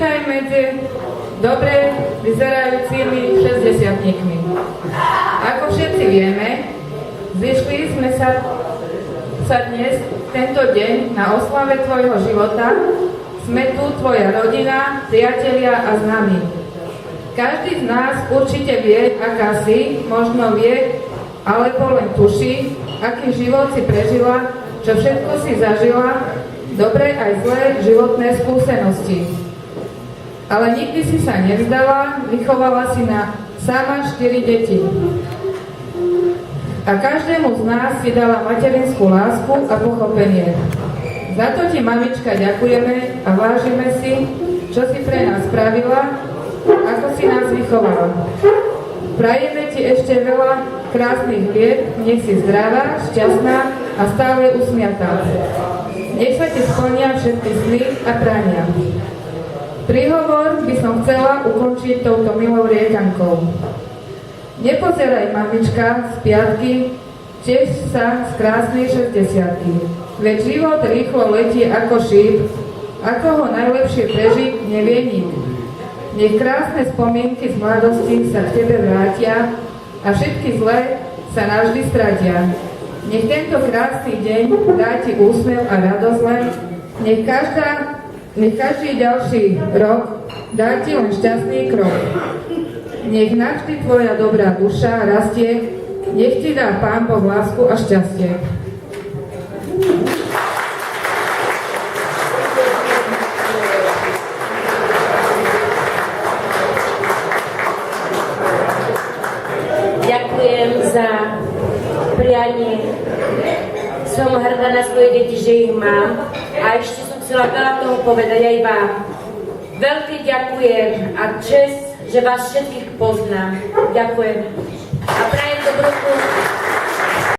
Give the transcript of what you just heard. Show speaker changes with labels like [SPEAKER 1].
[SPEAKER 1] vítaj medzi dobre vyzerajúcimi 60-tníkmi. Ako všetci vieme, zišli sme sa dnes, tento deň, na oslave tvojho života. Sme tu tvoja rodina, priatelia a známi. Každý z nás určite vie, aká si, možno vie, alebo len tuší, aký život si prežila, čo všetko si zažila, dobré aj zlé životné skúsenosti. Ale nikdy si sa nevzdala, vychovala si sama 4 deti. A každému z nás si dala materinskú lásku a pochopenie. Za to ti, mamička, ďakujeme a vážime si, čo si pre nás spravila, ako si nás vychovala. Prajeme ti ešte veľa krásnych liet, nech si zdravá, šťastná a stále usmiatá. Nech sa ti splnia všetky sny a prania. Príhovor by som chcela ukončiť touto milou riekankou. Nepozeraj, mamička, z piatky, tiež sa z krásnej 60-ky. Veď život rýchlo letí ako šíp, ako ho najlepšie prežiť nevie nik. Nech krásne spomienky z mladosti sa k tebe vrátia a všetky zlé sa navždy stratia. Nech tento krásny deň dá ti úsmev a radosť len, nech každý ďalší rok dá ti len šťastný krok. Nech navždy tvoja dobrá duša rastie, nech ti dá Pán Boh lásku a šťastie.
[SPEAKER 2] Ďakujem za prianie. Som hrdá na svoje deti, že ich mám. A ešte som chcela veľa toho povedať aj vám. Veľké ďakujem a čest, že vás všetkých poznám. Ďakujem.